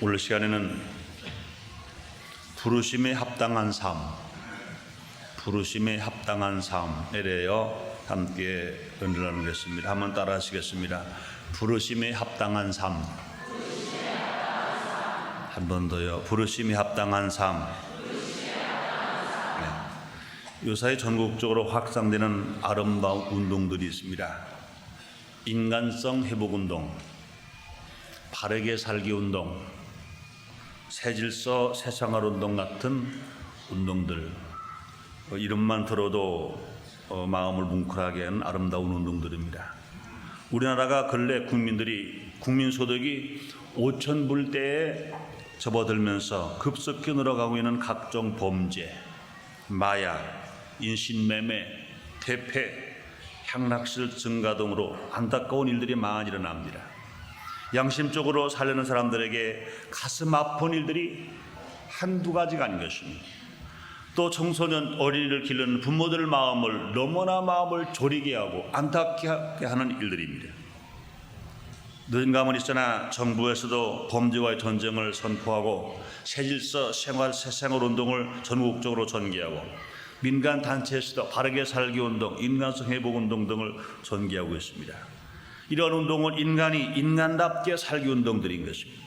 오늘 시간에는 부르심에 합당한 삶, 부르심에 합당한 삶에 대하여 함께 은혜를 나누겠습니다. 한번 따라 하시겠습니다. 부르심에 합당한 삶. 한 번 더요. 부르심에 합당한 삶. 네. 요사이 전국적으로 확산되는 아름다운 운동들이 있습니다. 인간성 회복 운동, 바르게 살기 운동, 새질서 새생활 운동 같은 운동들, 이름만 들어도 마음을 뭉클하게 하는 아름다운 운동들입니다. 우리나라가 근래 국민 소득이 5,000불대에 접어들면서 급속히 늘어가고 있는 각종 범죄, 마약, 인신매매, 대패, 향락실 증가 등으로 안타까운 일들이 많이 일어납니다. 양심적으로 살려는 사람들에게 가슴 아픈 일들이 한두 가지가 아닌 것입니다. 또 청소년 어린이를 기르는 부모들 마음을 너무나 마음을 졸이게 하고 안타깝게 하는 일들입니다. 늦은 감은 있으나 정부에서도 범죄와의 전쟁을 선포하고 새질서 새생활 운동을 전국적으로 전개하고 민간 단체에서도 바르게 살기 운동, 인간성 회복 운동 등을 전개하고 있습니다. 이러한 운동은 인간이 인간답게 살기 운동들인 것입니다.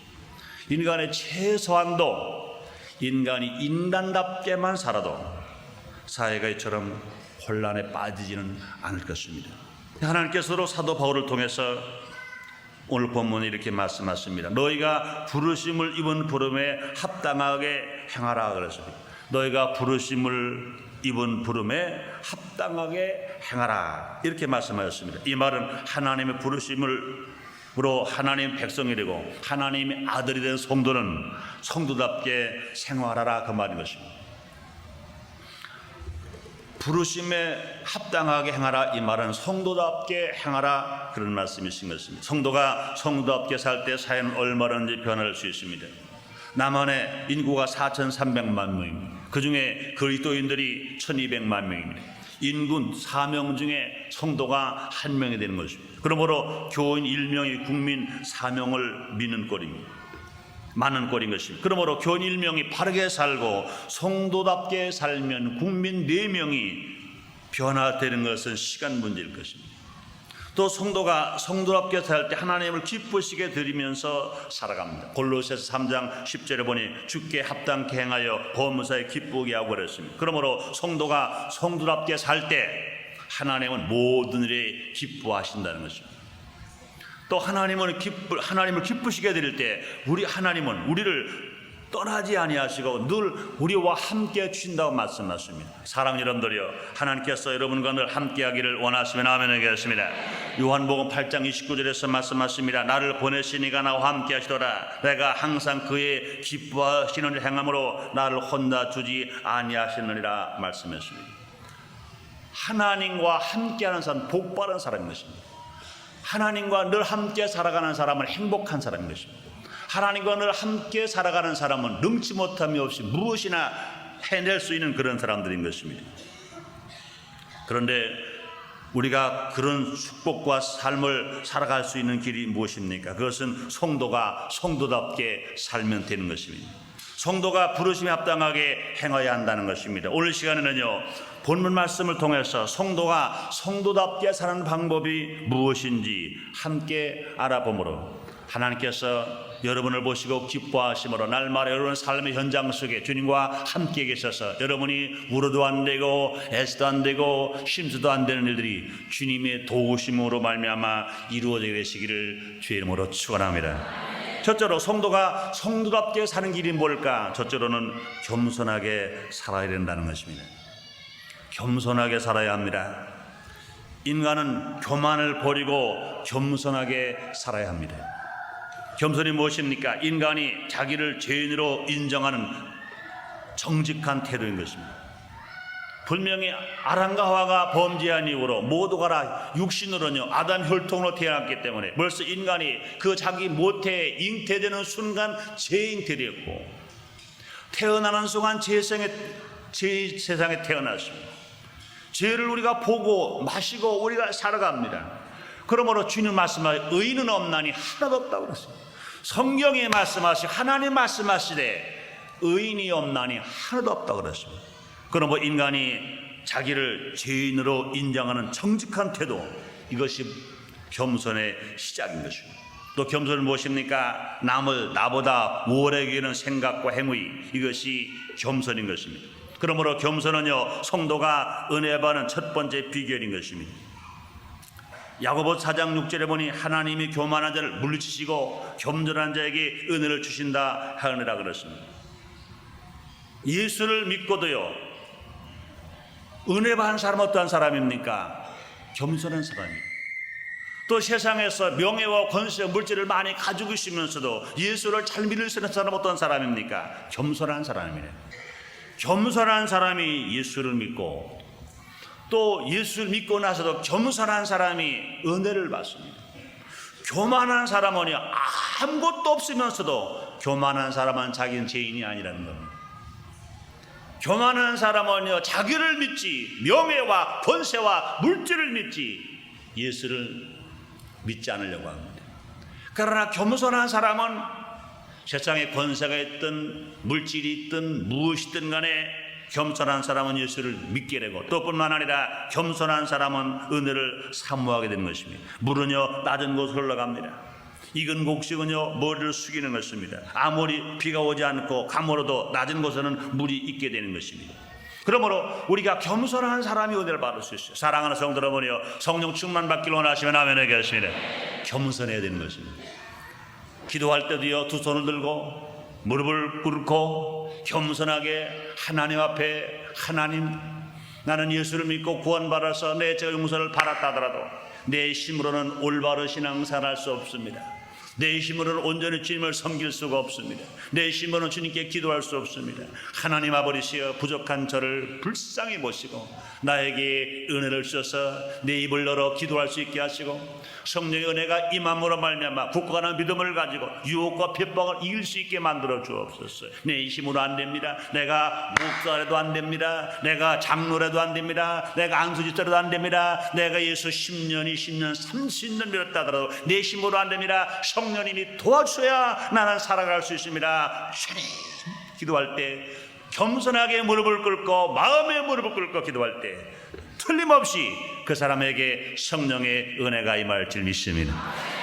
인간의 최소한도 인간이 인간답게만 살아도 사회가 이처럼 혼란에 빠지지는 않을 것입니다. 하나님께서도 사도 바울을 통해서 오늘 본문에 이렇게 말씀하십니다. 너희가 부르심을 입은 부름에 합당하게 행하라 그랬습니다. 너희가 부르심을 입은 부름에 합당하게 행하라 이렇게 말씀하셨습니다. 이 말은 하나님의 부르심으로 하나님 백성이 되고 하나님의 아들이 된 성도는 성도답게 생활하라 그 말인 것입니다. 부르심에 합당하게 행하라 이 말은 성도답게 행하라 그런 말씀이신 것입니다. 성도가 성도답게 살 때 사회는 얼마든지 변할 수 있습니다. 남한의 인구가 4,300만 명입니다. 그 중에 그리스도인들이 1,200만 명입니다. 인군 4명 중에 성도가 1명이 되는 것입니다. 그러므로 교인 1명이 국민 4명을 믿는 꼴입니다. 많은 꼴인 것입니다. 그러므로 교인 1명이 바르게 살고 성도답게 살면 국민 4명이 변화되는 것은 시간 문제일 것입니다. 또 성도가 성도답게 살 때 하나님을 기쁘시게 드리면서 살아갑니다. 골로새서 3장 10절에 보니 주께 합당케 행하여 범사에 기쁘게 하고 그랬습니다. 그러므로 성도가 성도답게 살 때 하나님은 모든 일에 기뻐하신다는 것입니다. 또 하나님을 기쁘시게 드릴 때 하나님은 우리를 떠나지 아니하시고 늘 우리와 함께 주신다고 말씀하십니다. 사랑하는 여러분들이여, 하나님께서 여러분과 늘 함께하기를 원하시면 아멘 하겠습니다. 요한복음 8장 29절에서 말씀하십니다. 나를 보내시니가 나와 함께하시더라. 내가 항상 그의 기뻐하시는 일을 행함으로 나를 혼자 두지 아니하시느니라 말씀했습니다. 하나님과 함께하는 사람 복받은 사람인 것입니다. 하나님과 늘 함께 살아가는 사람은 행복한 사람인 것입니다. 하나님과 늘 함께 살아가는 사람은 능치 못함이 없이 무엇이나 해낼 수 있는 그런 사람들인 것입니다. 그런데 우리가 그런 축복과 삶을 살아갈 수 있는 길이 무엇입니까? 그것은 성도가 성도답게 살면 되는 것입니다. 성도가 부르심에 합당하게 행해야 한다는 것입니다. 오늘 시간에는요, 본문 말씀을 통해서 성도가 성도답게 사는 방법이 무엇인지 함께 알아보므로 하나님께서 여러분을 보시고 기뻐하심으로 날마다 여러분의 삶의 현장 속에 주님과 함께 계셔서 여러분이 울어도 안 되고 애써도 안 되고 힘써도 안 되는 일들이 주님의 도우심으로 말미암아 이루어지게 되시기를 주의 이름으로 축원합니다. 첫째로 성도가 성도답게 사는 길이 뭘까? 첫째로는 겸손하게 살아야 된다는 것입니다. 겸손하게 살아야 합니다. 인간은 교만을 버리고 겸손하게 살아야 합니다. 겸손이 무엇입니까? 인간이 자기를 죄인으로 인정하는 정직한 태도인 것입니다. 분명히 아담과 하와가 범죄한 이후로 모두가 다 육신으로요 아담 혈통으로 태어났기 때문에 벌써 인간이 그 자기 모태에 잉태되는 순간 재잉태되었고 태어나는 순간 세상에 태어났습니다. 죄를 우리가 보고 마시고 우리가 살아갑니다. 그러므로 주님 말씀하여 의인은 없나니 하나도 없다고 그랬습니다. 성경에 말씀하시 하나님 말씀하시되 의인이 없나니 하나도 없다고 그랬습니다. 그러므로 인간이 자기를 죄인으로 인정하는 정직한 태도, 이것이 겸손의 시작인 것입니다. 또 겸손은 무엇입니까? 남을 나보다 오래 여기는 생각과 행위, 이것이 겸손인 것입니다. 그러므로 겸손은요, 성도가 은혜 받는 첫 번째 비결인 것입니다. 야고보 4장 6절에 보니 하나님이 교만한 자를 물리치시고 겸손한 자에게 은혜를 주신다 하느니라 그랬습니다. 예수를 믿고도요, 은혜 받은 사람은 어떠한 사람입니까? 겸손한 사람입니다. 또 세상에서 명예와 권세, 물질을 많이 가지고 있으면서도 예수를 잘 믿을 수 있는 사람은 어떤 사람입니까? 겸손한 사람이에요. 겸손한 사람이 예수를 믿고, 또 예수를 믿고 나서도 겸손한 사람이 은혜를 받습니다. 교만한 사람은요, 아무것도 없으면서도 교만한 사람은 자기는 죄인이 아니라는 겁니다. 교만한 사람은요, 자기를 믿지, 명예와 권세와 물질을 믿지 예수를 믿지 않으려고 합니다. 그러나 겸손한 사람은 세상에 권세가 있든 물질이 있든 무엇이든 간에 겸손한 사람은 예수를 믿게 되고, 또 뿐만 아니라 겸손한 사람은 은혜를 사모하게 되는 것입니다. 물은요, 낮은 곳으로 흘러갑니다. 익은 곡식은요, 머리를 숙이는 것입니다. 아무리 비가 오지 않고 가물어도 낮은 곳에는 물이 있게 되는 것입니다. 그러므로 우리가 겸손한 사람이 은혜를 받을 수 있어요. 사랑하는 성도 여러분이요, 성령 충만 받기를 원하시면 아멘 하겠습니다. 겸손해야 되는 것입니다. 기도할 때도요, 두 손을 들고 무릎을 꿇고 겸손하게 하나님 앞에, 하나님, 나는 예수를 믿고 구원받아서 내 죄 용서를 받았다 하더라도 내 힘으로는 올바른 신앙생활할 수 없습니다. 내 힘으로는 온전히 주님을 섬길 수가 없습니다. 내 힘으로는 주님께 기도할 수 없습니다. 하나님 아버지시여, 부족한 저를 불쌍히 보시고 나에게 은혜를 주셔서 내 입을 열어 기도할 수 있게 하시고, 성령의 은혜가 임함으로 말미암아 굳건한 믿음을 가지고 유혹과 핍박을 이길 수 있게 만들어 주옵소서. 내 힘으로 안 됩니다. 내가 목사라도 안 됩니다. 내가 장로라도 안 됩니다. 내가 안수집사라도 안 됩니다. 내가 예수 10년, 20년, 30년 믿었다 하더라도 내 힘으로 안 됩니다. 성령님이 도와주셔야 나는 살아갈 수 있습니다. 기도할 때 겸손하게 무릎을 꿇고, 마음의 무릎을 꿇고 기도할 때 틀림없이 그 사람에게 성령의 은혜가 임할 줄 믿습니다.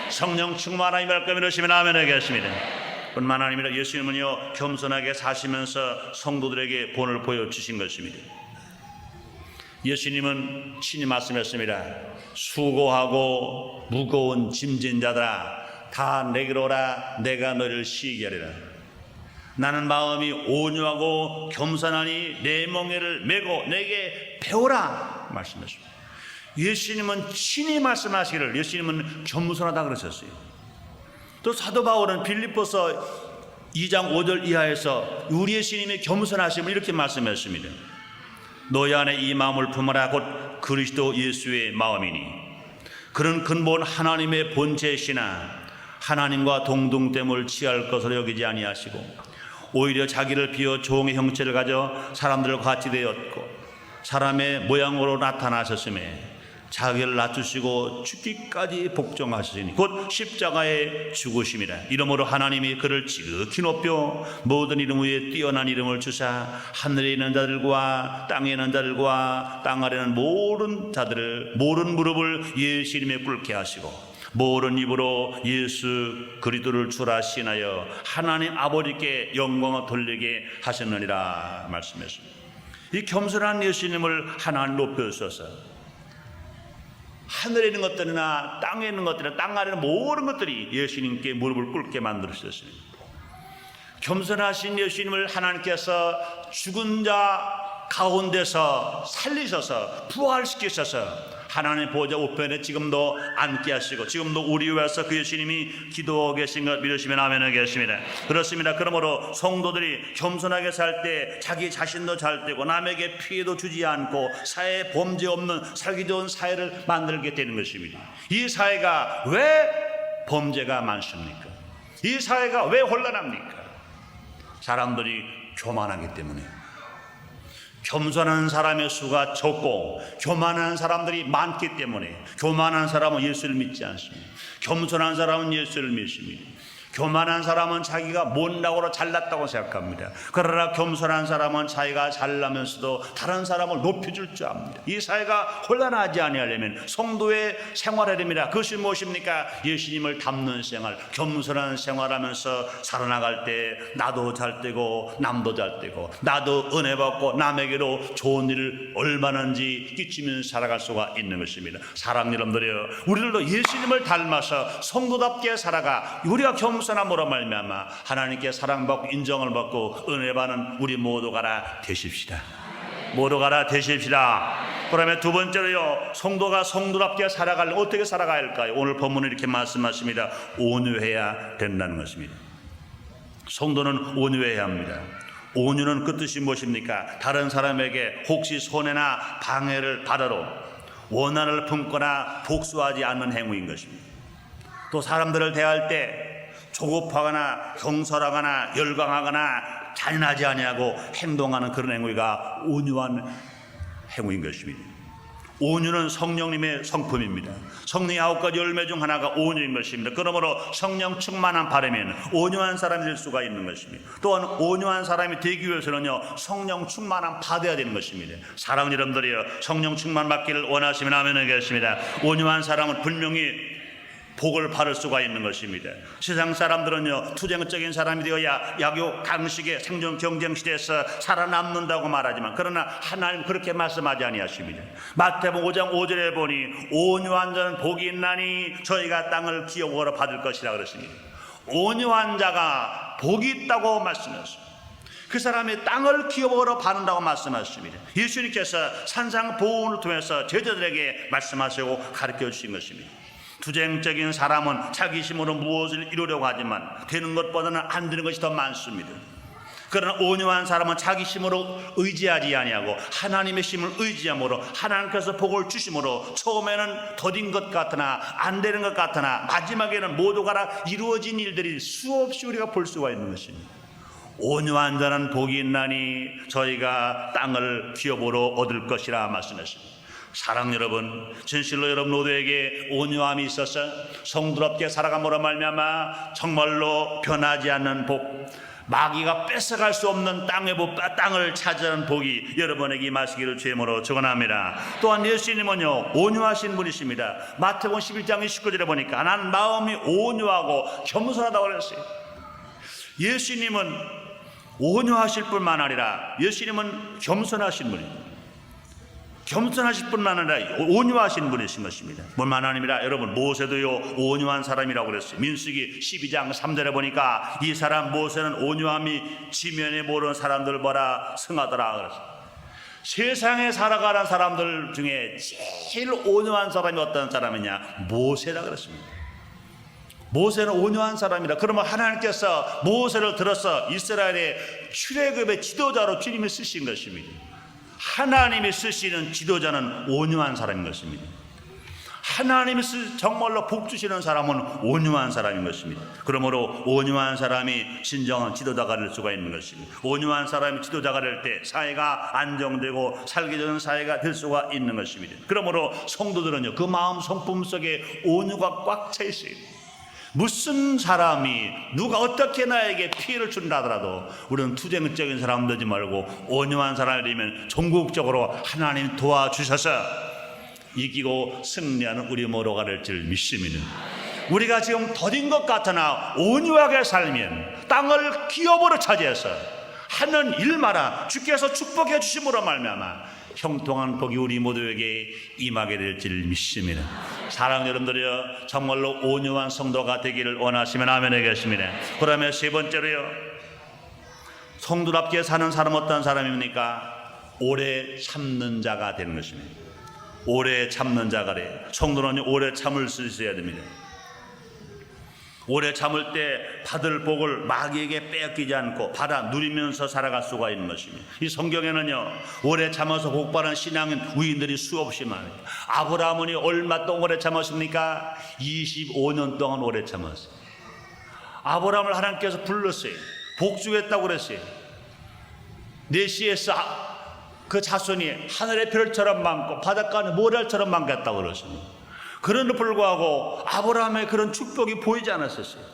성령 충만 임할 것 믿으시면 아멘 하겠습니다. 뿐만 아니라 예수님은요, 겸손하게 사시면서 성도들에게 본을 보여주신 것입니다. 예수님은 친히 말씀했습니다. 수고하고 무거운 짐진 자들아, 다 내게로 오라, 내가 너를 쉬게 하리라. 나는 마음이 온유하고 겸손하니 내 멍에를 메고 내게 배우라 말씀하십니다. 예수님은 친히 말씀하시기를, 예수님은 겸손하다 그러셨어요. 또 사도 바울은 빌립보서 2장 5절 이하에서 우리 예수님의 겸손하심을 이렇게 말씀했습니다. 너희 안에 이 마음을 품어라, 곧 그리스도 예수의 마음이니 그는 근본 하나님의 본체시나 하나님과 동등됨을 취할 것으로 여기지 아니하시고 오히려 자기를 비워 종의 형체를 가져 사람들과 같이 되었고 사람의 모양으로 나타나셨음에 자기를 낮추시고 죽기까지 복종하시니 곧 십자가에 죽으심이라. 이러므로 하나님이 그를 지극히 높여 모든 이름 위에 뛰어난 이름을 주사 하늘에 있는 자들과 땅에 있는 자들과 땅 아래 있는 모든 자들을, 모든 무릎을 예수 이름에 꿇게 하시고 모든 입으로 예수 그리스도를 주라 신하여 하나님 아버지께 영광을 돌리게 하셨느니라 말씀했습니다. 이 겸손한 예수님을 하나님 높여주셔서 하늘에 있는 것들이나 땅에 있는 것들이나 땅 아래 있는 모든 것들이 예수님께 무릎을 꿇게 만들어주셨습니다. 겸손하신 예수님을 하나님께서 죽은 자 가운데서 살리셔서 부활시키셔서 하나님 보좌 우편에 지금도 앉게 하시고 지금도 우리 위해서 그 예수님이 기도하고 계신 것 믿으시면 아멘 하겠습니다. 그렇습니다. 그러므로 성도들이 겸손하게 살 때 자기 자신도 잘 되고 남에게 피해도 주지 않고 사회에 범죄 없는 살기 좋은 사회를 만들게 되는 것입니다. 이 사회가 왜 범죄가 많습니까? 이 사회가 왜 혼란합니까? 사람들이 교만하기 때문에. 겸손한 사람의 수가 적고 교만한 사람들이 많기 때문에 교만한 사람은 예수를 믿지 않습니다. 겸손한 사람은 예수를 믿습니다. 교만한 사람은 자기가 못나고 잘났다고 생각합니다. 그러나 겸손한 사람은 자기가 잘나면서도 다른 사람을 높여줄 줄 압니다. 이 사회가 혼란하지 아니하려면 성도의 생활이랍니다. 그것이 무엇입니까? 예수님을 닮는 생활, 겸손한 생활하면서 살아나갈 때 나도 잘 되고 남도 잘 되고 나도 은혜 받고 남에게도 좋은 일을 얼마든지 끼치면서 살아갈 수가 있는 것입니다. 사랑하는 여러분들이요, 우리들도 예수님을 닮아서 성도답게 살아가 우리가 겸손함으로 말미암아 하나님께 사랑받고 인정을 받고 은혜 받는 우리 모두가 되십시다. 모두가 되십시다. 그러면 두 번째로요, 성도가 성도답게 살아가려면 어떻게 살아가야 할까요? 오늘 본문은 이렇게 말씀하십니다. 온유해야 된다는 것입니다. 성도는 온유해야 합니다. 온유는 그 뜻이 무엇입니까? 다른 사람에게 혹시 손해나 방해를 받아도 원한을 품거나 복수하지 않는 행위인 것입니다. 또 사람들을 대할 때 조급하거나 경솔하거나 열광하거나 잔인하지 아니하고 행동하는 그런 행위가 온유한 행위인 것입니다. 온유는 성령님의 성품입니다. 성령의 9가지 열매 중 하나가 온유인 것입니다. 그러므로 성령 충만한 바람에는 온유한 사람이 될 수가 있는 것입니다. 또한 온유한 사람이 되기 위해서는요, 성령 충만함 받아야 되는 것입니다. 사랑하는 여러분들이요, 성령 충만 받기를 원하시면 아멘 하겠습니다. 온유한 사람은 분명히 복을 받을 수가 있는 것입니다. 세상 사람들은요, 투쟁적인 사람이 되어야 약요 강식의 생존 경쟁 시대에서 살아남는다고 말하지만, 그러나 하나님 그렇게 말씀하지 아니하십니다. 마태복음 5장 5절에 보니 온유한 자는 복이 있나니 저희가 땅을 기업으로 받을 것이라 그랬습니다. 온유한 자가 복이 있다고 말씀하셨습니다. 그 사람이 땅을 기업으로 받는다고 말씀하십니다. 예수님께서 산상보훈을 통해서 제자들에게 말씀하시고 가르쳐 주신 것입니다. 투쟁적인 사람은 자기 힘으로 무엇을 이루려고 하지만 되는 것보다는 안 되는 것이 더 많습니다. 그러나 온유한 사람은 자기 힘으로 의지하지 아니하고 하나님의 힘을 의지함으로 하나님께서 복을 주심으로 처음에는 더딘 것 같으나 안 되는 것 같으나 마지막에는 모두가 이루어진 일들이 수없이 우리가 볼 수가 있는 것입니다. 온유한 자는 복이 있나니 저희가 땅을 기업으로 얻을 것이라 말씀하십니다. 사랑 여러분, 진실로 여러분 모두에게 온유함이 있어서 성도롭게 살아감으로 말미암아 정말로 변하지 않는 복, 마귀가 뺏어갈 수 없는 땅을 차지하는 복이 여러분에게 임하시기를 주님으로 축원합니다. 또한 예수님은요, 온유하신 분이십니다. 마태복음 11장 19절에 보니까 난 마음이 온유하고 겸손하다고 그랬어요. 예수님은 온유하실 뿐만 아니라 예수님은 겸손하신 분입니다. 겸손하실 뿐만 아니라 온유하신 분이신 것입니다. 뿐만 아니라 여러분, 모세도요 온유한 사람이라고 그랬어요. 민수기 12장 3절에 보니까 이 사람 모세는 온유함이 지면에 모르는 사람들 보라 승하더라 그랬어요. 세상에 살아가는 사람들 중에 제일 온유한 사람이 어떤 사람이냐? 모세라 그랬습니다. 모세는 온유한 사람이라. 그러면 하나님께서 모세를 들어서 이스라엘의 출애굽의 지도자로 주님이 쓰신 것입니다. 하나님이 쓰시는 지도자는 온유한 사람인 것입니다. 하나님이 정말로 복 주시는 사람은 온유한 사람인 것입니다. 그러므로 온유한 사람이 진정한 지도자가 될 수가 있는 것입니다. 온유한 사람이 지도자가 될 때 사회가 안정되고 살기 좋은 사회가 될 수가 있는 것입니다. 그러므로 성도들은요, 그 마음 성품 속에 온유가 꽉 차 있어요. 무슨 사람이 누가 어떻게 나에게 피해를 준다 하더라도 우리는 투쟁적인 사람 되지 말고 온유한 사람이 되면 전국적으로 하나님 도와주셔서 이기고 승리하는 우리 모두가 될 줄 믿습니다. 우리가 지금 더딘 것 같으나 온유하게 살면 땅을 기업으로 차지해서 하는 일마다 주께서 축복해 주심으로 말미암아 형통한 복이 우리 모두에게 임하게 될 줄 믿습니다. 사랑하는 여러분들이여, 정말로 온유한 성도가 되기를 원하시면 아멘 하겠습니다. 그러면 세 번째로요, 성도답게 사는 사람은 어떤 사람입니까? 오래 참는 자가 되는 것입니다. 오래 참는 자가 돼요. 성도는 오래 참을 수 있어야 됩니다. 오래 참을 때 받을 복을 마귀에게 빼앗기지 않고 받아 누리면서 살아갈 수가 있는 것입니다. 이 성경에는요, 오래 참아서 복받은 신앙인 위인들이 수없이 많아요. 아브라함은 얼마 동안 오래 참았습니까? 25년 동안 오래 참았어요. 아브라함을 하나님께서 불렀어요. 복 주겠다고 그랬어요. 내시에서 그 자손이 하늘의 별처럼 많고 바닷가의 모래알처럼 많겠다고 그러십니다. 그런데도 불구하고 아브라함의 그런 축복이 보이지 않았었어요.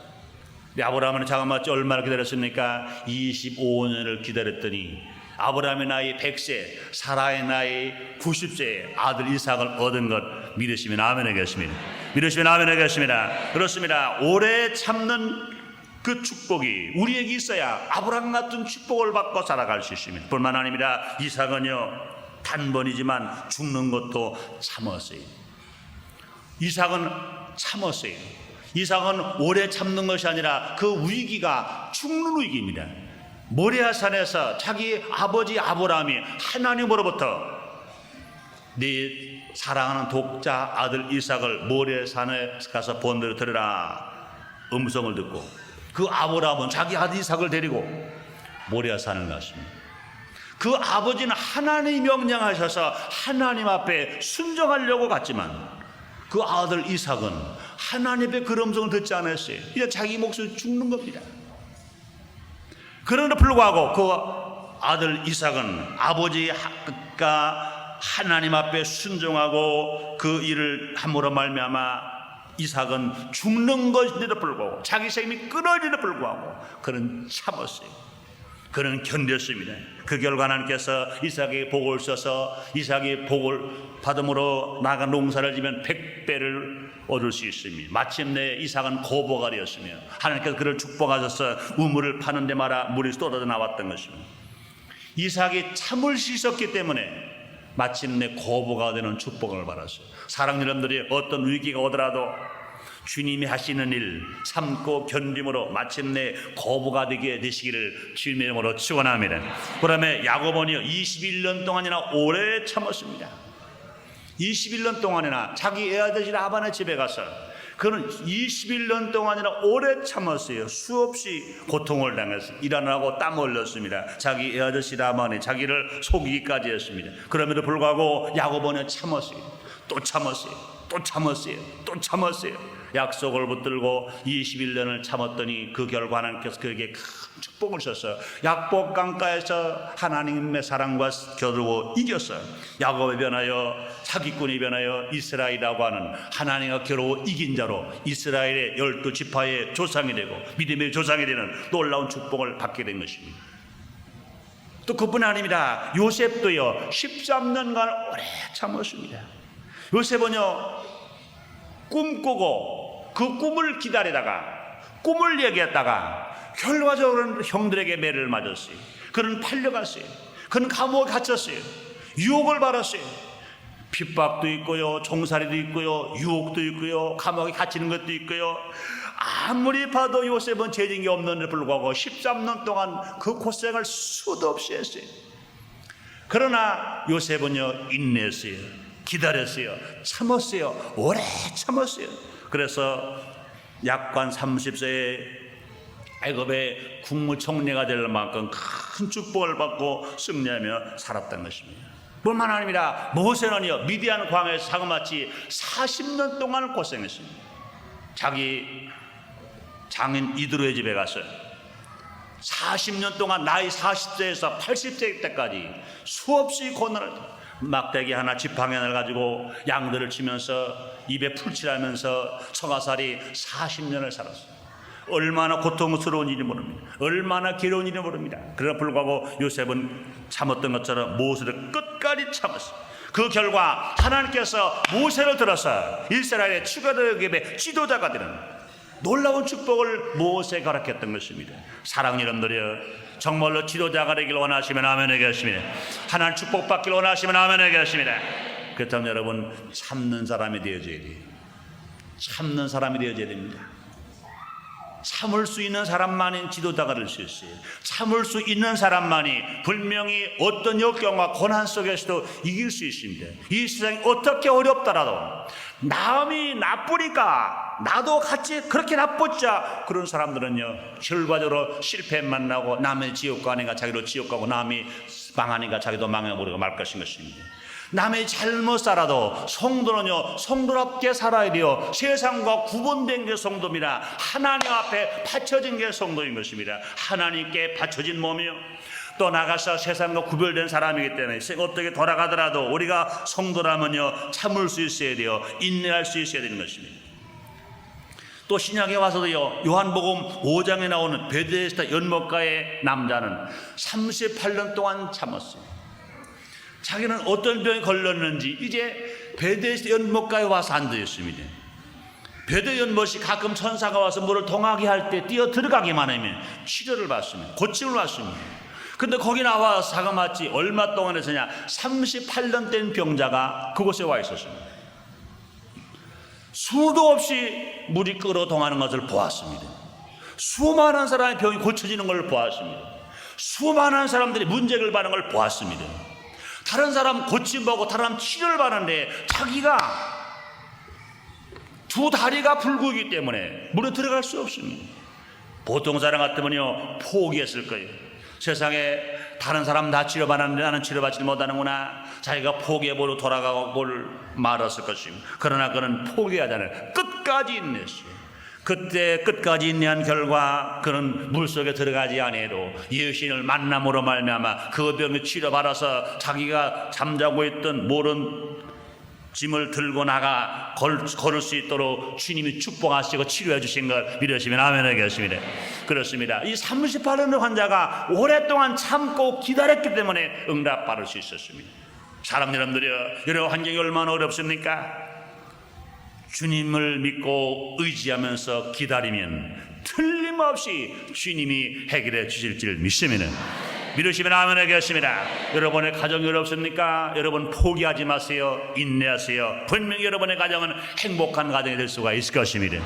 아브라함은 잠깐만 얼마나 기다렸습니까? 25년을 기다렸더니 아브라함의 나이 100세, 사라의 나이 90세에 아들 이삭을 얻은 것 믿으시면 아멘 하겠습니다. 믿으시면 아멘 하겠습니다. 그렇습니다. 오래 참는 그 축복이 우리에게 있어야 아브라함 같은 축복을 받고 살아갈 수 있습니다. 뿐만 아닙니다. 이삭은요 단번이지만 죽는 것도 참았어요. 이삭은 참았어요. 이삭은 오래 참는 것이 아니라 그 위기가 죽는 위기입니다. 모리아산에서 자기 아버지 아브라함이 하나님으로부터 네 사랑하는 독자 아들 이삭을 모리아산에 가서 본드려 드리라 음성을 듣고 그 아브라함은 자기 아들 이삭을 데리고 모리아산을 갔습니다. 그 아버지는 하나님이 명령하셔서 하나님 앞에 순종하려고 갔지만 그 아들 이삭은 하나님의 그 음성을 듣지 않았어요. 이제 자기 목숨이 죽는 겁니다. 그럼에도 불구하고 그 아들 이삭은 아버지가 하나님 앞에 순종하고 그 일을 함으로 말미암아 이삭은 죽는 것인데도 불구하고 자기 생명이 끊어지는데도 불구하고 그는 참았어요. 그는 견뎠습니다. 그 결과 하나님께서 이삭에게 복을 써서 이삭이 복을 받음으로 나가 농사를 지면 100배를 얻을 수 있습니다. 마침내 이삭은 고보가 되었으며 하나님께서 그를 축복하셔서 우물을 파는 데마다 물이 쏟아져 나왔던 것입니다. 이삭이 참을 수 있었기 때문에 마침내 고보가 되는 축복을 받았어요. 사랑하는 여러분들이 어떤 위기가 오더라도 주님이 하시는 일 참고 견딤으로 마침내 거부가 되게 되시기를 주님의 이름으로 축원합니다. 그다음에 야고보는요 21년 동안이나 오래 참았습니다. 21년 동안이나 자기 애아들 라반의 집에 가서 그는 21년 동안이나 오래 참았어요. 수없이 고통을 당했어요. 일하느라고 땀 흘렸습니다. 자기 애아들 라반이 자기를 속이기까지 했습니다. 그럼에도 불구하고 야고보는 참았어요. 또 참았어요. 또 참았어요. 또 참았어요. 약속을 붙들고 21년을 참았더니 그 결과 하나님께서 그에게 큰 축복을 주셔서 약복 강가에서 하나님의 사랑과 겨루고 이겼어요. 야곱에 변하여 사기꾼이 변하여 이스라엘이라고 하는 하나님과 겨루고 이긴 자로 이스라엘의 12지파의 조상이 되고 믿음의 조상이 되는 놀라운 축복을 받게 된 것입니다. 또 그뿐 아닙니다. 요셉도요 13년간 오래 참았습니다. 요셉은요 꿈꾸고 그 꿈을 기다리다가 꿈을 얘기했다가 결과적으로는 형들에게 매를 맞았어요. 그는 팔려갔어요. 그는 감옥에 갇혔어요. 유혹을 받았어요. 핍박도 있고요, 종살이도 있고요, 유혹도 있고요, 감옥에 갇히는 것도 있고요. 아무리 봐도 요셉은 죄진 게 없는데 불구하고 13년 동안 그 고생을 수도 없이 했어요. 그러나 요셉은요 인내했어요. 기다렸어요. 참았어요. 오래 참았어요. 그래서 약관 30세에 애굽의 국무총리가 될 만큼 큰 축복을 받고 승리하며 살았던 것입니다. 뿐만 아니라 모세는요 미디안 광야에서 사고마치 40년 동안 고생했습니다. 자기 장인 이드로의 집에 가서 40년 동안 나이 40세에서 80세 때까지 수없이 고난을 막대기 하나 지팡이 하나를 가지고 양들을 치면서 입에 풀칠하면서 처가살이 40년을 살았어요. 얼마나 고통스러운 일이 모릅니다. 얼마나 괴로운 일이 모릅니다. 그러나 불구하고 요셉은 참았던 것처럼 모세를 끝까지 참았어요. 그 결과 하나님께서 모세를 들어서 이스라엘의 추가대기업의 지도자가 되는 놀라운 축복을 모세가 허락했던 것입니다. 사랑하는 여러분들이여 정말로 지도자가 되길 원하시면 아멘 하겠습니다. 하나님 축복받길 원하시면 아멘 하겠습니다. 그렇다면 여러분 참는 사람이 되어져야 돼요. 참는 사람이 되어져야 됩니다. 참을 수 있는 사람만이 지도자가 될 수 있어요. 참을 수 있는 사람만이 분명히 어떤 역경과 고난 속에서도 이길 수 있습니다. 이 세상이 어떻게 어렵더라도 남이 나쁘니까 나도 같이 그렇게 나쁘자 그런 사람들은요 결과적으로 실패만 나고 남의 지옥 가니까 자기도 지옥 가고 남이 망하니까 자기도 망해버리고 말 것인 것입니다. 남의 잘못 살아도 성도는요 성도답게 살아야 돼요. 세상과 구분된 게 성도입니다. 하나님 앞에 바쳐진 게 성도인 것입니다. 하나님께 바쳐진 몸이요 또 나가서 세상과 구별된 사람이기 때문에 어떻게 돌아가더라도 우리가 성도라면요 참을 수 있어야 돼요. 인내할 수 있어야 되는 것입니다. 또 신약에 와서도요, 요한복음 5장에 나오는 베데스다 연못가의 남자는 38년 동안 참았어요. 자기는 어떤 병에 걸렸는지 이제 베데스다 연못가에 와서 앉아있습니다. 베데 연못이 가끔 천사가 와서 물을 동하게 할 때 뛰어 들어가기만 하면 치료를 받습니다. 고침을 받습니다. 근데 거기 나와서 자그마치 얼마 동안 했으냐, 38년 된 병자가 그곳에 와 있었습니다. 수도 없이 물이 끓어 동하는 것을 보았습니다. 수많은 사람의 병이 고쳐지는 걸 보았습니다. 수많은 사람들이 문제를 받는 걸 보았습니다. 다른 사람 고침받고 다른 사람 치료를 받는데 자기가 두 다리가 불구이기 때문에 물에 들어갈 수 없습니다. 보통 사람 같으면요, 포기했을 거예요. 세상에 다른 사람 다 치료받았는데 나는 치료받지 못하는구나. 자기가 포기해버리고 돌아가고 뭘 말았을 것입니다. 그러나 그는 포기하잖아요. 끝까지 인내했어요. 그때 끝까지 인내한 결과 그는 물속에 들어가지 아니해도 예수님을 만남으로 말미암아 그 병을 치료받아서 자기가 잠자고 있던 모른 짐을 들고 나가 걸을 수 있도록 주님이 축복하시고 치료해 주신 걸 믿으시면 아멘 하겠습니다. 그렇습니다. 이 38년의 환자가 오랫동안 참고 기다렸기 때문에 응답받을 수 있었습니다. 사람 여러분들이요, 여러분 환경이 얼마나 어렵습니까? 주님을 믿고 의지하면서 기다리면 틀림없이 주님이 해결해 주실 줄 믿습니다. 믿으시면 아멘 하겠습니다. 여러분의 가정이 어렵습니까? 여러분 포기하지 마세요. 인내하세요. 분명히 여러분의 가정은 행복한 가정이 될 수가 있을 것입니다.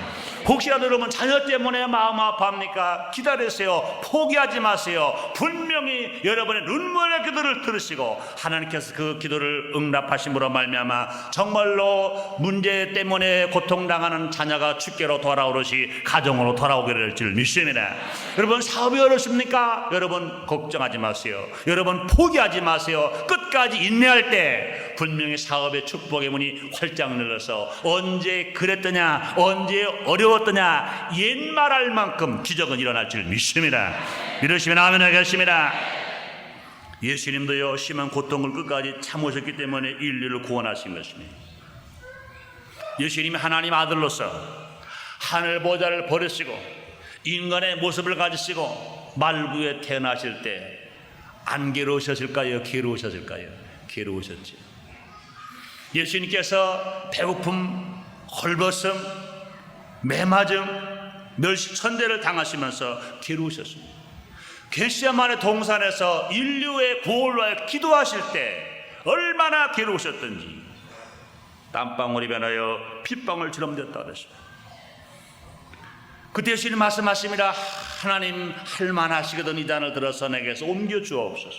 혹시라도 여러분 자녀 때문에 마음 아파합니까? 기다리세요. 포기하지 마세요. 분명히 여러분의 눈물의 기도를 들으시고 하나님께서 그 기도를 응답하심으로 말미암아 정말로 문제 때문에 고통당하는 자녀가 주께로 돌아오듯이 가정으로 돌아오게 될 줄 믿습니다. 여러분 사업이 어렵습니까? 여러분 걱정하지 마세요. 여러분 포기하지 마세요. 끝까지 인내할 때 분명히 사업의 축복의 문이 활짝 열려서 언제 그랬더냐, 언제 어려웠더냐 옛말할 만큼 기적은 일어날 줄 믿습니다. 믿으시면 아멘 하겠습니다. 예수님도요, 심한 고통을 끝까지 참으셨기 때문에 인류를 구원하신 것입니다. 예수님이 하나님 아들로서 하늘 보좌를 버리시고 인간의 모습을 가지시고 말구에 태어나실 때 안 괴로우셨을까요? 괴로우셨을까요? 괴로우셨죠. 예수님께서 배고픔, 헐벗음, 매맞음, 멸시천대를 당하시면서 괴로우셨습니다. 겟세마네 동산에서 인류의 구원을 위하여 기도하실 때 얼마나 괴로우셨던지 땀방울이 변하여 핏방울처럼 되었다 그랬습니다. 그때 예수님 말씀하십니다. 하나님 할 만하시거든 이 잔을 들어서 내게서 옮겨 주옵소서.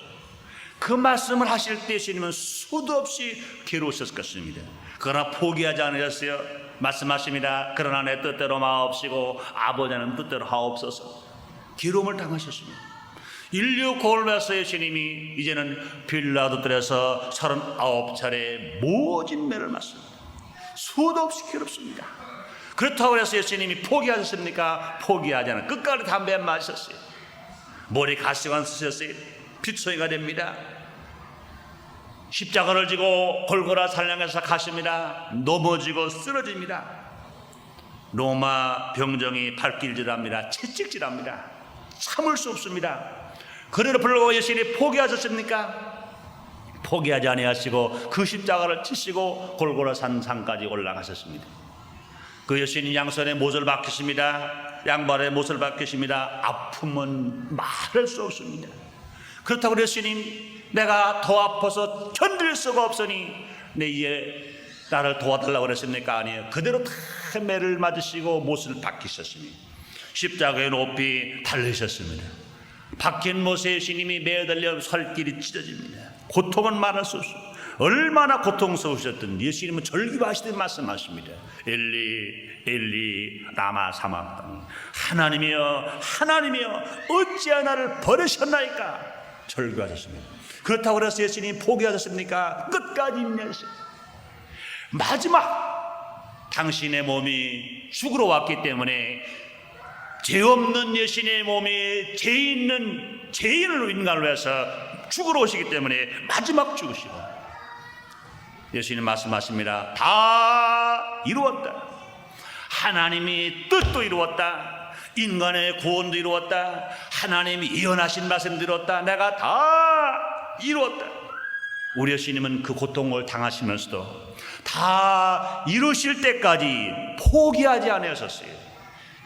그 말씀을 하실 때 예수님은 수도 없이 괴로우셨을 것입니다. 그러나 포기하지 않으셨어요. 말씀하십니다. 그러나 내 뜻대로 마옵시고 아버지는 뜻대로 하옵소서. 괴로움을 당하셨습니다. 인류 고을에서 예수님이 이제는 빌라도들에서 39차례 모진 매를 맞습니다. 수도 없이 괴롭습니다. 그렇다고 해서 예수님이 포기하셨습니까? 포기하지 않아 끝까지 담배 마셨어요. 머리 가시관 쓰셨어요. 핏소리가 됩니다. 십자가를 지고 골고라 산량에서 가십니다. 넘어지고 쓰러집니다. 로마 병정이 발길질합니다. 채찍질합니다. 참을 수 없습니다. 그래도 불구하고 예수님이 포기하셨습니까? 포기하지 아니하시고 그 십자가를 치시고 골고라 산상까지 올라가셨습니다. 그 예수님 양손에 못을 박히십니다. 양발에 못을 박히십니다. 아픔은 말할 수 없습니다. 그렇다고 예수님 내가 더 아파서 견딜 수가 없으니 내 이에 나를 도와달라고 그랬습니까? 아니에요. 그대로 다 매를 맞으시고 못을 박히셨습니다. 십자가에 높이 달리셨습니다. 박힌 못에 예수님이 매달려 살길이 찢어집니다. 고통은 말할 수 없습니다. 얼마나 고통스러우셨든 예수님은 절기하시듯 말씀하십니다. 엘리 엘리 라마 사막당, 하나님이여 하나님이여 어찌하여 나를 버리셨나이까 절규하셨습니다. 그렇다고 해서 예수님이 포기하셨습니까? 끝까지 인내하셨어요. 마지막 당신의 몸이 죽으러 왔기 때문에 죄 없는 예수님의 몸이 죄 있는 죄인을 인간을 위해서 죽으러 오시기 때문에 마지막 죽으시고 예수님 말씀하십니다. 다 이루었다. 하나님이 뜻도 이루었다. 인간의 구원도 이루었다. 하나님이 예언하신 말씀도 이루었다. 내가 다 이루었다. 우리 예수님은 그 고통을 당하시면서도 다 이루실 때까지 포기하지 않으셨어요.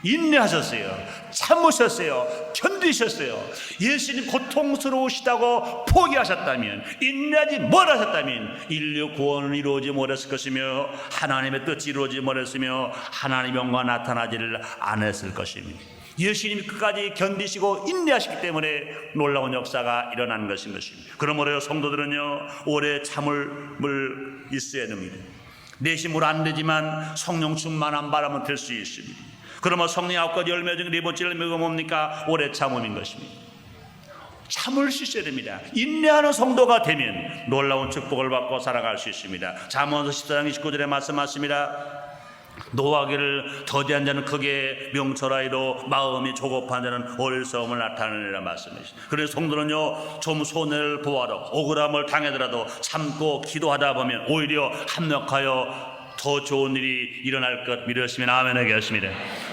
인내하셨어요. 참으셨어요. 견디셨어요. 예수님 고통스러우시다고 포기하셨다면, 인내하지 못하셨다면 인류 구원은 이루어지지 못했을 것이며 하나님의 뜻이 이루어지지 못했으며 하나님의 영광 나타나지를 않았을 것입니다. 예수님이 끝까지 견디시고 인내하시기 때문에 놀라운 역사가 일어난 것인 것입니다. 그러므로 성도들은요, 오래 참을 있어야 됩니다. 내심으로 안 되지만 성령 충만한 바람은 될 수 있습니다. 그러면 성령의 9가지 열매 중 네 번째 열매가 뭡니까? 오래 참음인 것입니다. 참을 수 있어야 됩니다. 인내하는 성도가 되면 놀라운 축복을 받고 살아갈 수 있습니다. 잠언서 14장 29절에 말씀하십니다. 노하기를 더디한 자는 크게 명철하이도 마음이 조급한 자는 어리석음을 나타내리라 말씀이십니다. 그래서 성도는요, 좀 손해를 보아도 억울함을 당하더라도 참고 기도하다 보면 오히려 합력하여 더 좋은 일이 일어날 것 믿으시면 아멘 하겠습니다.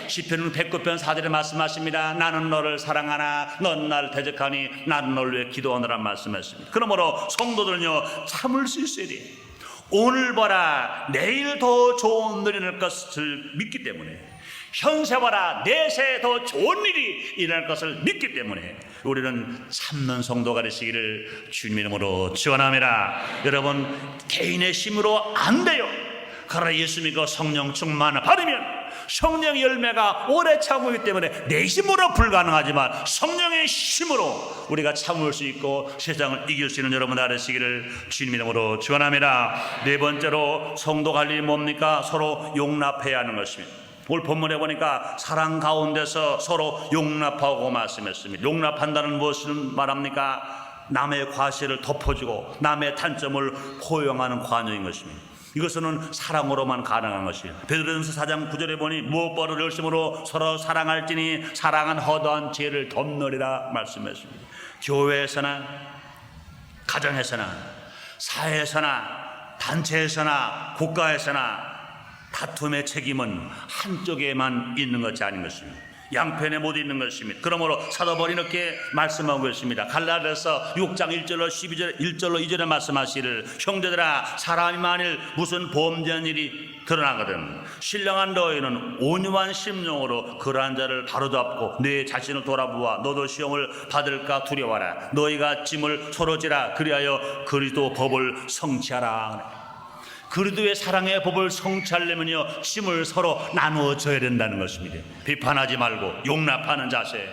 시편 109편 4절에 말씀하십니다. 나는 너를 사랑하나 넌 나를 대적하니 나는 너를 위해 기도하노라 말씀하십니다. 그러므로 성도들은요, 참을 수 있어야 돼요. 오늘 보라 내일 더 좋은 일이 일어날 것을 믿기 때문에, 현세 보라 내세 더 좋은 일이 일어날 것을 믿기 때문에 우리는 참는 성도가 되시기를 주님 이름으로 축원합니다. 여러분, 개인의 힘으로 안 돼요. 그러나 예수 믿고 성령 충만을 받으면 성령의 열매가 오래 참으기 때문에 내 힘으로 불가능하지만 성령의 힘으로 우리가 참을 수 있고 세상을 이길 수 있는 여러분 되시기를 주님 이름으로 축원합니다. 네 번째로 성도 관리 뭡니까? 서로 용납해야 하는 것입니다. 오늘 본문에 보니까 사랑 가운데서 서로 용납하고 말씀했습니다. 용납한다는 무엇을 말합니까? 남의 과실을 덮어주고 남의 단점을 포용하는 관용인 것입니다. 이것은 사랑으로만 가능한 것이에요. 베드로전서 4장 9절에 보니 무엇보다 열심으로 서로 사랑할지니 사랑은 허다한 죄를 덮느리라 말씀했습니다. 교회에서나 가정에서나 사회에서나 단체에서나 국가에서나 다툼의 책임은 한쪽에만 있는 것이 아닌 것입니다. 양편에 못 있는 것입니다. 그러므로 사도 바울이 이렇게 말씀하고 있습니다. 갈라디아서 6장 1절로 1절로 2절에 말씀하시를 형제들아, 사람이 만일 무슨 범죄한 일이 드러나거든 신령한 너희는 온유한 심령으로 그러한 자를 바로잡고 내 자신을 돌아보아 너도 시험을 받을까 두려워하라. 너희가 짐을 서로 지라. 그리하여 그리스도 법을 성취하라. 그리스도의 사랑의 법을 성취하려면요, 힘을 서로 나누어줘야 된다는 것입니다. 비판하지 말고 용납하는 자세.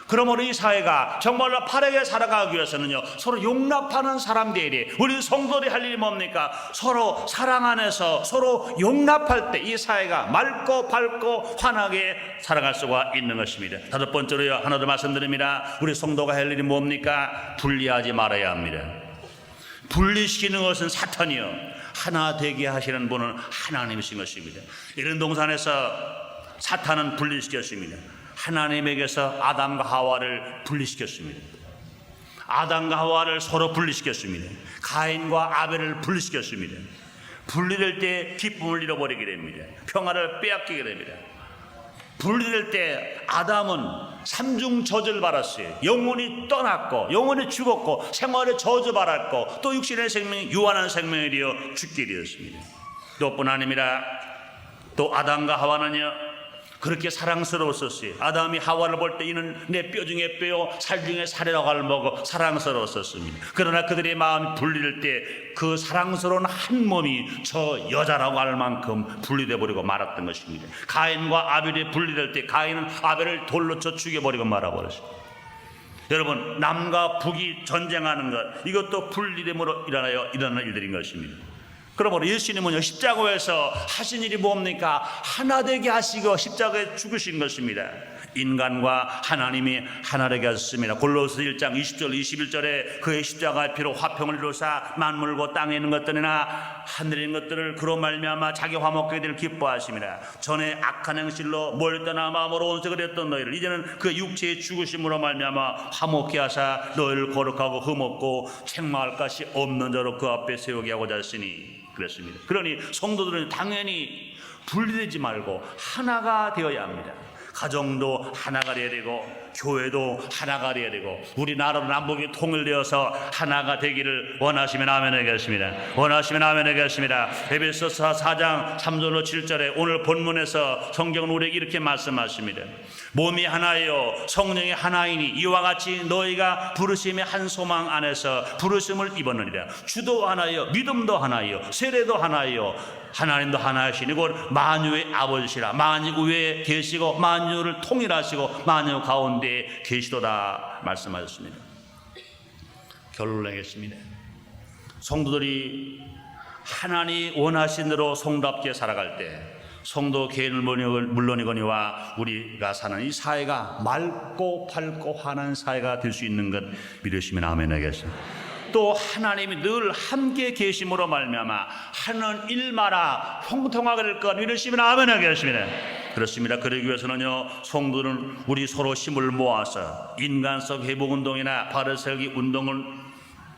그러므로 이 사회가 정말로 바르게 살아가기 위해서는요, 서로 용납하는 사람들이, 우리 성도들이 할 일이 뭡니까? 서로 사랑 안에서 서로 용납할 때 이 사회가 맑고 밝고 환하게 살아갈 수가 있는 것입니다. 다섯 번째로요, 하나 더 말씀드립니다. 우리 성도가 할 일이 뭡니까? 분리하지 말아야 합니다. 분리시키는 것은 사탄이요, 하나 되게 하시는 분은 하나님이신 것입니다. 이런 동산에서 사탄은 분리시켰습니다. 하나님에게서 아담과 하와를 분리시켰습니다. 아담과 하와를 서로 분리시켰습니다. 가인과 아벨을 분리시켰습니다. 분리될 때 기쁨을 잃어버리게 됩니다. 평화를 빼앗기게 됩니다. 분리될 때 아담은 삼중 저주를 받았어요. 영혼이 떠났고 영혼이 죽었고 생활에 저주받았고 또 육신의 생명이 유한한 생명이 되어 죽게 되었습니다. 또 뿐 아닙니다. 또 아담과 하와는요, 그렇게 사랑스러웠었어요. 아담이 하와를 볼 때 이는 내 뼈 중에 뼈요 살 중에 살이라고 할 먹어 사랑스러웠었습니다. 그러나 그들의 마음이 분리될 때 그 사랑스러운 한 몸이 저 여자라고 할 만큼 분리돼 버리고 말았던 것입니다. 가인과 아벨이 분리될 때 가인은 아벨을 돌로 쳐 죽여버리고 말아버렸습니다. 여러분, 남과 북이 전쟁하는 것, 이것도 분리됨으로 일어나는 일들인 것입니다. 그러므로 예수님은 십자가에서 하신 일이 뭡니까? 하나 되게 하시고 십자가에 죽으신 것입니다. 인간과 하나님이 하나 되게 하셨습니다. 골로새 1장 20절 21절에 그의 십자가의 피로 화평을 이루사 만물과 땅에 있는 것들이나 하늘에 있는 것들을 그로 말미암아 자기 화목하게 될 기뻐하심이라. 전에 악한 행실로 멀리 떠나 마음으로 온색을 했던 너희를 이제는 그 육체의 죽으심으로 말미암아 화목케 하사 너희를 거룩하고 흠없고 책망할 것이 없는 자로 그 앞에 세우게 하고자 하시니 그랬습니다. 그러니 성도들은 당연히 분리되지 말고 하나가 되어야 합니다. 가정도 하나가 되어야 되고 교회도 하나가 되어야 되고 우리나라로 남북이 통일되어서 하나가 되기를 원하시면 아멘 하겠습니다. 원하시면 아멘 하겠습니다. 에베소서 4장 3절로 7절에 오늘 본문에서 성경은 우리에게 이렇게 말씀하십니다. 몸이 하나요 성령이 하나이니 이와 같이 너희가 부르심의 한 소망 안에서 부르심을 입었느니라. 주도 하나요 믿음도 하나요 세례도 하나요 하나님도 하나이시니 곧 만유의 아버지시라. 만유 위에 계시고 만유를 통일하시고 만유 가운데 계시도다 말씀하셨습니다. 결론을 내겠습니다. 성도들이 하나님 원하신 대로 성도답게 살아갈 때 성도 개인을 물론이거니와 우리가 사는 이 사회가 맑고 밝고 환한 사회가 될 수 있는 것 믿으시면 아멘 하겠습니다. 또 하나님이 늘 함께 계심으로 말미암아 하는 일마다 형통하게 될 것 믿으시면 아멘 하겠습니다. 그렇습니다. 그러기 위해서는요 성도는 우리 서로 힘을 모아서 인간성 회복운동이나 바르세우기 운동을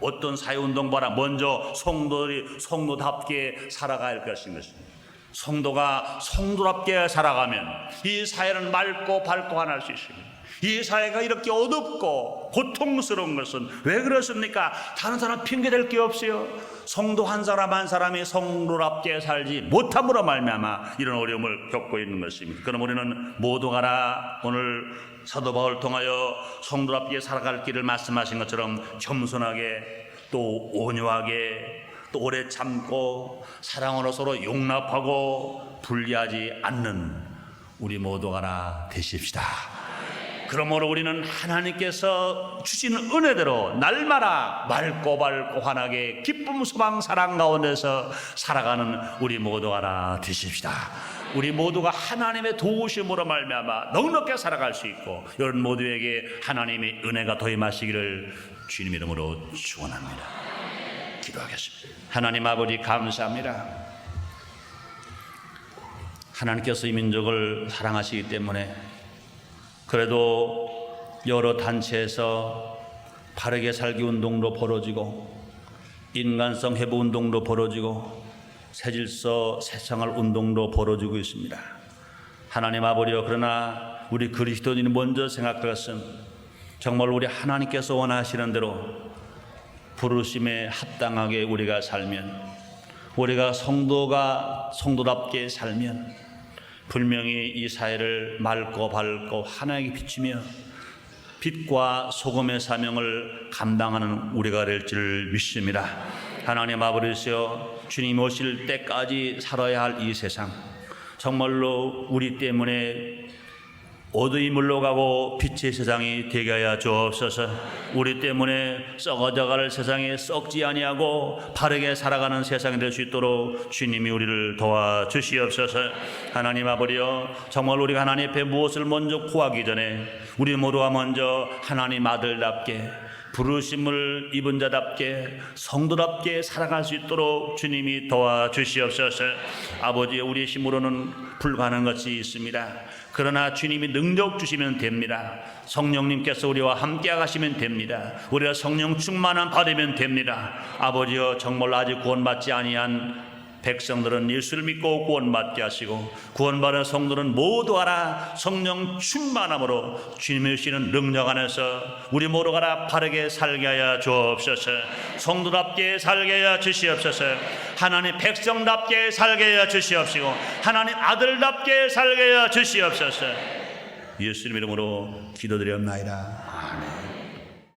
어떤 사회운동보다 먼저 성도들이 성도답게 살아가야 할 것인 것입니다. 성도가 성도답게 살아가면 이 사회는 맑고 밝고 환할 수 있습니다. 이 사회가 이렇게 어둡고 고통스러운 것은 왜 그렇습니까? 다른 사람 핑계댈 게 없어요. 성도 한 사람 한 사람이 성도답게 살지 못함으로 말미암아 이런 어려움을 겪고 있는 것입니다. 그럼 우리는 모두가 다 오늘 사도 바울을 통하여 성도답게 살아갈 길을 말씀하신 것처럼 겸손하게 또 온유하게 또 오래 참고 사랑으로 서로 용납하고 분리하지 않는 우리 모두가 다 되십시다. 그러므로 우리는 하나님께서 주시는 은혜대로 날마다 맑고 밝고 환하게 기쁨 소망 사랑 가운데서 살아가는 우리 모두가 다 되십시다. 우리 모두가 하나님의 도우심으로 말미암아 넉넉하게 살아갈 수 있고 여러분 모두에게 하나님의 은혜가 더임하시기를 주님 이름으로 축원합니다. 기도하겠습니다. 하나님 아버지 감사합니다. 하나님께서 이 민족을 사랑하시기 때문에 그래도 여러 단체에서 바르게 살기 운동도 벌어지고 인간성 회복 운동도 벌어지고 새질서 새생활 운동도 벌어지고 있습니다. 하나님 아버지여 그러나 우리 그리스도인이 먼저 생각할 것은 정말 우리 하나님께서 원하시는 대로 부르심에 합당하게 우리가 살면 우리가 성도답게 살면 분명히 이 사회를 맑고 밝고 환하게 비추며 빛과 소금의 사명을 감당하는 우리가 될 줄 믿습니다. 하나님 아버지여 주님 오실 때까지 살아야 할 이 세상 정말로 우리 때문에 어두이 물러가고 빛의 세상이 되게 하여 주옵소서. 우리 때문에 썩어져갈 세상에 썩지 아니하고 바르게 살아가는 세상이 될 수 있도록 주님이 우리를 도와주시옵소서. 하나님 아버지여 정말 우리가 하나님 앞에 무엇을 먼저 구하기 전에 우리 모두가 먼저 하나님 아들답게 부르심을 입은 자답게 성도답게 살아갈 수 있도록 주님이 도와주시옵소서. 아버지 우리의 힘으로는 불가능한 것이 있습니다. 그러나 주님이 능력 주시면 됩니다. 성령님께서 우리와 함께 하시면 됩니다. 우리가 성령 충만함 받으면 됩니다. 아버지여 정말 아직 구원받지 아니한 백성들은 예수를 믿고 구원받게 하시고 구원받은 성도는 모두 알아 성령 충만함으로 주님의 주시는 능력 안에서 우리 모두가 다 바르게 살게 하여 주옵소서. 성도답게 살게 하여 주시옵소서. 하나님 백성답게 살게 하여 주시옵시고 하나님 아들답게 살게 하여 주시옵소서. 예수님 이름으로 기도드렸나이다.